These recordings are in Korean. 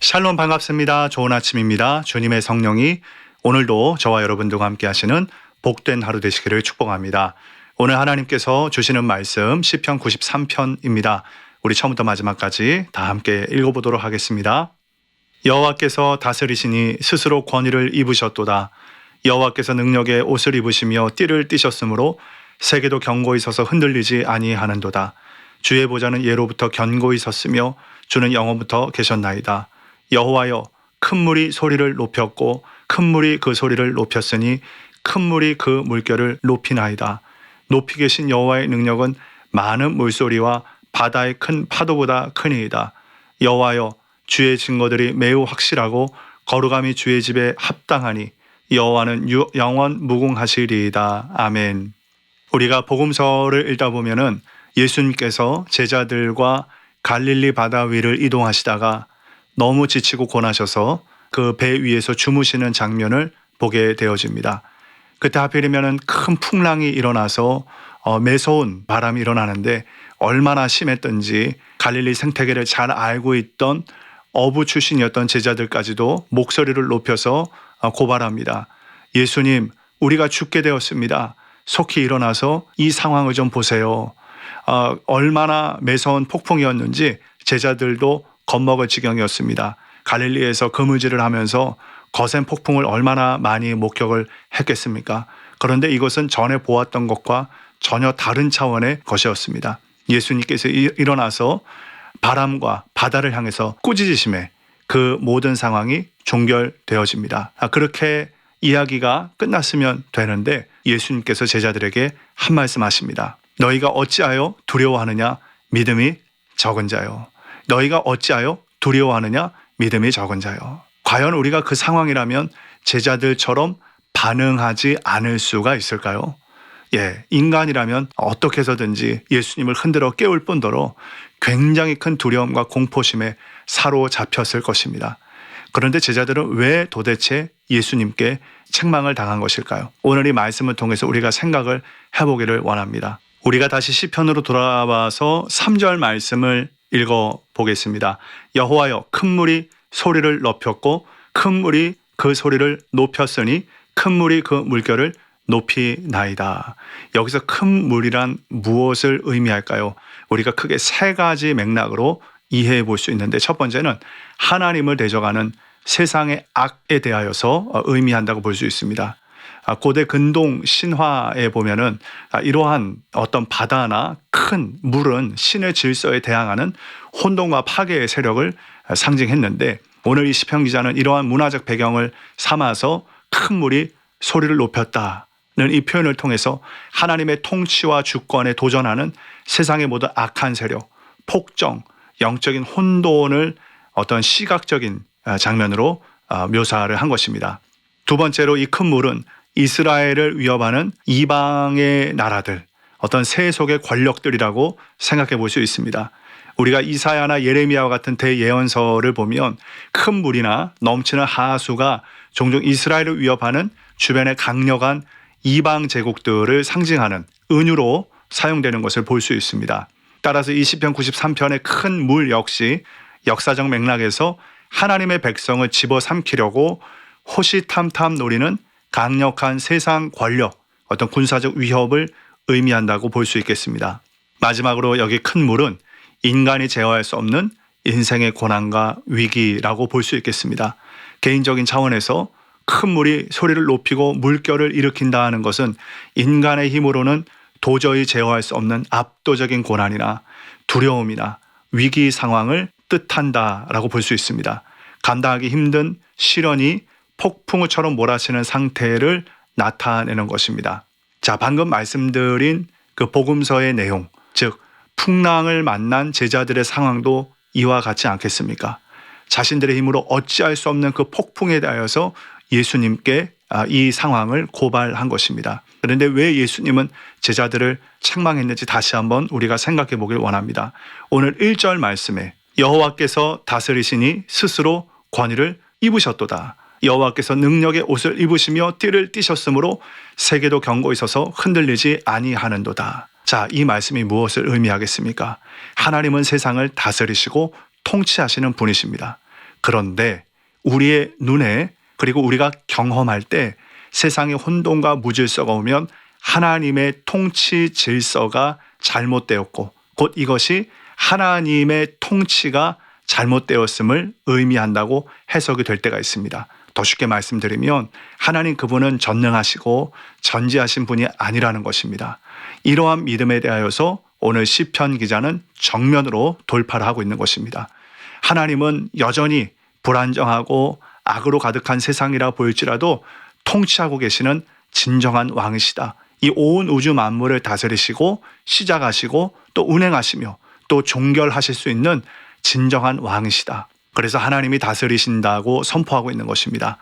샬롬 반갑습니다. 좋은 아침입니다. 주님의 성령이 오늘도 저와 여러분들과 함께 하시는 복된 하루 되시기를 축복합니다. 오늘 하나님께서 주시는 말씀 시편 93편입니다. 우리 처음부터 마지막까지 다 함께 읽어보도록 하겠습니다. 여호와께서 다스리시니 스스로 권위를 입으셨도다. 여호와께서 능력의 옷을 입으시며 띠를 띠셨으므로 세계도 견고히 서서 흔들리지 아니하는도다. 주의 보좌는 예로부터 견고히 섰으며 주는 영원부터 계셨나이다. 여호와여, 큰 물이 소리를 높였고 큰 물이 그 소리를 높였으니 큰 물이 그 물결을 높이나이다. 높이 계신 여호와의 능력은 많은 물소리와 바다의 큰 파도보다 크니이다. 여호와여, 주의 증거들이 매우 확실하고 거룩함이 주의 집에 합당하니 여호와는 영원 무궁하시리이다. 아멘. 우리가 복음서를 읽다 보면은 예수님께서 제자들과 갈릴리 바다 위를 이동하시다가 너무 지치고 고나셔서 그 배 위에서 주무시는 장면을 보게 되어집니다. 그때 하필이면 큰 풍랑이 일어나서 매서운 바람이 일어나는데 얼마나 심했던지 갈릴리 생태계를 잘 알고 있던 어부 출신이었던 제자들까지도 목소리를 높여서 고발합니다. 예수님, 우리가 죽게 되었습니다. 속히 일어나서 이 상황을 좀 보세요. 얼마나 매서운 폭풍이었는지 제자들도 겁먹을 지경이었습니다. 갈릴리에서 그물질을 하면서 거센 폭풍을 얼마나 많이 목격을 했겠습니까? 그런데 이것은 전에 보았던 것과 전혀 다른 차원의 것이었습니다. 예수님께서 일어나서 바람과 바다를 향해서 꾸짖으심에 그 모든 상황이 종결되어집니다. 그렇게 이야기가 끝났으면 되는데 예수님께서 제자들에게 한 말씀 하십니다. 너희가 어찌하여 두려워하느냐? 믿음이 적은 자요. 너희가 어찌하여 두려워하느냐? 믿음이 적은 자요. 과연 우리가 그 상황이라면 제자들처럼 반응하지 않을 수가 있을까요? 인간이라면 어떻게 해서든지 예수님을 흔들어 깨울 뿐더러 굉장히 큰 두려움과 공포심에 사로잡혔을 것입니다. 그런데 제자들은 왜 도대체 예수님께 책망을 당한 것일까요? 오늘 이 말씀을 통해서 우리가 생각을 해보기를 원합니다. 우리가 다시 시편으로 돌아와서 3절 말씀을 읽어보겠습니다. 여호와여, 큰 물이 소리를 높였고 큰 물이 그 소리를 높였으니 큰 물이 그 물결을 높이나이다. 여기서 큰 물이란 무엇을 의미할까요? 우리가 크게 세 가지 맥락으로 이해해 볼 수 있는데 첫 번째는 하나님을 대적하는 세상의 악에 대하여서 의미한다고 볼 수 있습니다. 고대 근동 신화에 보면은 이러한 어떤 바다나 큰 물은 신의 질서에 대항하는 혼돈과 파괴의 세력을 상징했는데 오늘 이 시편 기자는 이러한 문화적 배경을 삼아서 큰 물이 소리를 높였다는 이 표현을 통해서 하나님의 통치와 주권에 도전하는 세상의 모든 악한 세력, 폭정, 영적인 혼돈을 어떤 시각적인 장면으로 묘사를 한 것입니다. 두 번째로 이 큰 물은 이스라엘을 위협하는 이방의 나라들, 어떤 세속의 권력들이라고 생각해 볼 수 있습니다. 우리가 이사야나 예레미야와 같은 대예언서를 보면 큰 물이나 넘치는 하수가 종종 이스라엘을 위협하는 주변의 강력한 이방 제국들을 상징하는 은유로 사용되는 것을 볼 수 있습니다. 따라서 이 시편 93편의 큰 물 역시 역사적 맥락에서 하나님의 백성을 집어삼키려고 호시탐탐 노리는 강력한 세상 권력, 어떤 군사적 위협을 의미한다고 볼 수 있겠습니다. 마지막으로 여기 큰 물은 인간이 제어할 수 없는 인생의 고난과 위기라고 볼 수 있겠습니다. 개인적인 차원에서 큰 물이 소리를 높이고 물결을 일으킨다 하는 것은 인간의 힘으로는 도저히 제어할 수 없는 압도적인 고난이나 두려움이나 위기 상황을 뜻한다라고 볼 수 있습니다. 감당하기 힘든 시련이 폭풍우처럼 몰아치는 상태를 나타내는 것입니다. 자, 방금 말씀드린 그 복음서의 내용, 즉 풍랑을 만난 제자들의 상황도 이와 같지 않겠습니까? 자신들의 힘으로 어찌할 수 없는 그 폭풍에 대하여서 예수님께 이 상황을 고발한 것입니다. 그런데 왜 예수님은 제자들을 책망했는지 다시 한번 우리가 생각해 보길 원합니다. 오늘 1절 말씀에 여호와께서 다스리시니 스스로 권위를 입으셨도다. 여호와께서 능력의 옷을 입으시며 띠를 띠셨으므로 세계도 견고히 서서 흔들리지 아니하는도다. 자, 이 말씀이 무엇을 의미하겠습니까? 하나님은 세상을 다스리시고 통치하시는 분이십니다. 그런데 우리의 눈에 그리고 우리가 경험할 때 세상에 혼돈과 무질서가 오면 하나님의 통치 질서가 잘못되었고 곧 이것이 하나님의 통치가 잘못되었음을 의미한다고 해석이 될 때가 있습니다. 더 쉽게 말씀드리면 하나님 그분은 전능하시고 전지하신 분이 아니라는 것입니다. 이러한 믿음에 대하여서 오늘 시편 기자는 정면으로 돌파를 하고 있는 것입니다. 하나님은 여전히 불안정하고 악으로 가득한 세상이라 보일지라도 통치하고 계시는 진정한 왕이시다. 이 온 우주 만물을 다스리시고 시작하시고 또 운행하시며 또 종결하실 수 있는 진정한 왕이시다. 그래서 하나님이 다스리신다고 선포하고 있는 것입니다.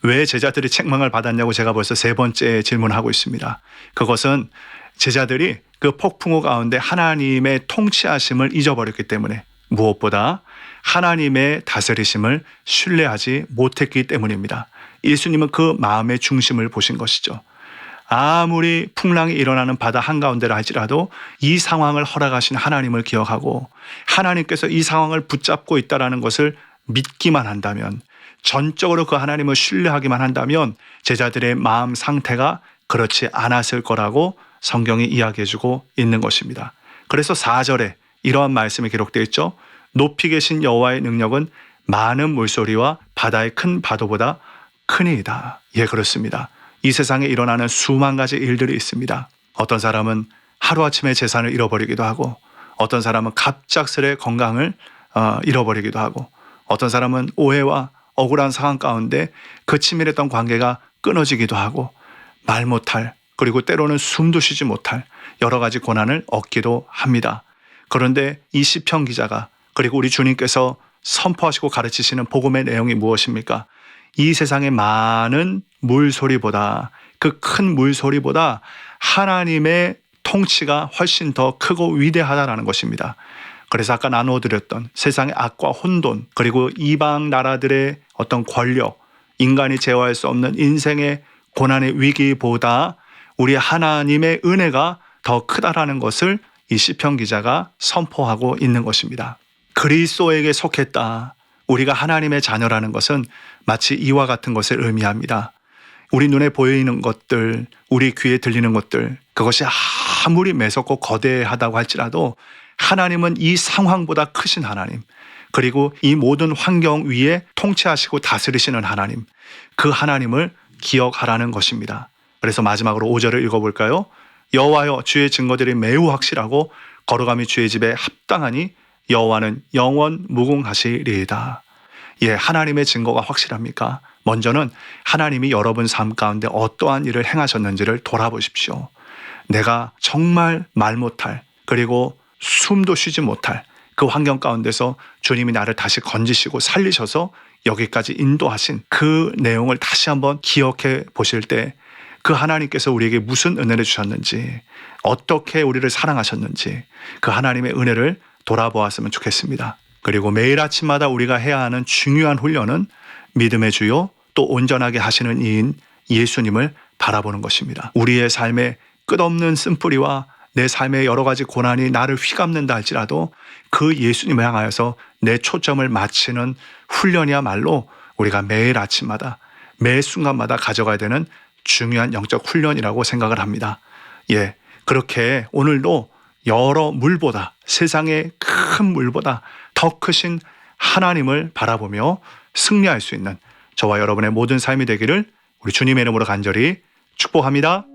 왜 제자들이 책망을 받았냐고 제가 벌써 3번째 질문하고 있습니다. 그것은 제자들이 그 폭풍우 가운데 하나님의 통치하심을 잊어버렸기 때문에 무엇보다 하나님의 다스리심을 신뢰하지 못했기 때문입니다. 예수님은 그 마음의 중심을 보신 것이죠. 아무리 풍랑이 일어나는 바다 한가운데라 할지라도 이 상황을 허락하신 하나님을 기억하고 하나님께서 이 상황을 붙잡고 있다는 것을 믿기만 한다면, 전적으로 그 하나님을 신뢰하기만 한다면 제자들의 마음 상태가 그렇지 않았을 거라고 성경이 이야기해주고 있는 것입니다. 그래서 4절에 이러한 말씀이 기록되어 있죠. 높이 계신 여호와의 능력은 많은 물소리와 바다의 큰 파도보다 크니이다. 예, 그렇습니다. 이 세상에 일어나는 수만 가지 일들이 있습니다. 어떤 사람은 하루아침에 재산을 잃어버리기도 하고, 어떤 사람은 갑작스레 건강을 잃어버리기도 하고, 어떤 사람은 오해와 억울한 상황 가운데 그 치밀했던 관계가 끊어지기도 하고, 말 못할, 그리고 때로는 숨도 쉬지 못할 여러 가지 고난을 얻기도 합니다. 그런데 이 시편 기자가, 그리고 우리 주님께서 선포하시고 가르치시는 복음의 내용이 무엇입니까? 이 세상의 많은 물소리보다, 그 큰 물소리보다 하나님의 통치가 훨씬 더 크고 위대하다는 것입니다. 그래서 아까 나누어드렸던 세상의 악과 혼돈, 그리고 이방 나라들의 어떤 권력, 인간이 제어할 수 없는 인생의 고난의 위기보다 우리 하나님의 은혜가 더 크다라는 것을 이 시편 기자가 선포하고 있는 것입니다. 그리스도에게 속했다, 우리가 하나님의 자녀라는 것은 마치 이와 같은 것을 의미합니다. 우리 눈에 보이는 것들, 우리 귀에 들리는 것들, 그것이 아무리 매섭고 거대하다고 할지라도 하나님은 이 상황보다 크신 하나님, 그리고 이 모든 환경 위에 통치하시고 다스리시는 하나님, 그 하나님을 기억하라는 것입니다. 그래서 마지막으로 5절을 읽어볼까요? 여호와여, 주의 증거들이 매우 확실하고 걸어감이 주의 집에 합당하니 여호와는 영원 무궁하시리이다. 예, 하나님의 증거가 확실합니까? 먼저는 하나님이 여러분 삶 가운데 어떠한 일을 행하셨는지를 돌아보십시오. 내가 정말 말 못할, 그리고 숨도 쉬지 못할 그 환경 가운데서 주님이 나를 다시 건지시고 살리셔서 여기까지 인도하신 그 내용을 다시 한번 기억해 보실 때 그 하나님께서 우리에게 무슨 은혜를 주셨는지, 어떻게 우리를 사랑하셨는지 그 하나님의 은혜를 돌아보았으면 좋겠습니다. 그리고 매일 아침마다 우리가 해야 하는 중요한 훈련은 믿음의 주요 또 온전하게 하시는 이인 예수님을 바라보는 것입니다. 우리의 삶에 끝없는 쓴뿌리와 내 삶의 여러 가지 고난이 나를 휘감는다 할지라도 그 예수님을 향하여서 내 초점을 맞추는 훈련이야말로 우리가 매일 아침마다 매 순간마다 가져가야 되는 중요한 영적 훈련이라고 생각을 합니다. 예, 그렇게 오늘도 여러 물보다, 세상의 큰 물보다 더 크신 하나님을 바라보며 승리할 수 있는 저와 여러분의 모든 삶이 되기를 우리 주님의 이름으로 간절히 축복합니다.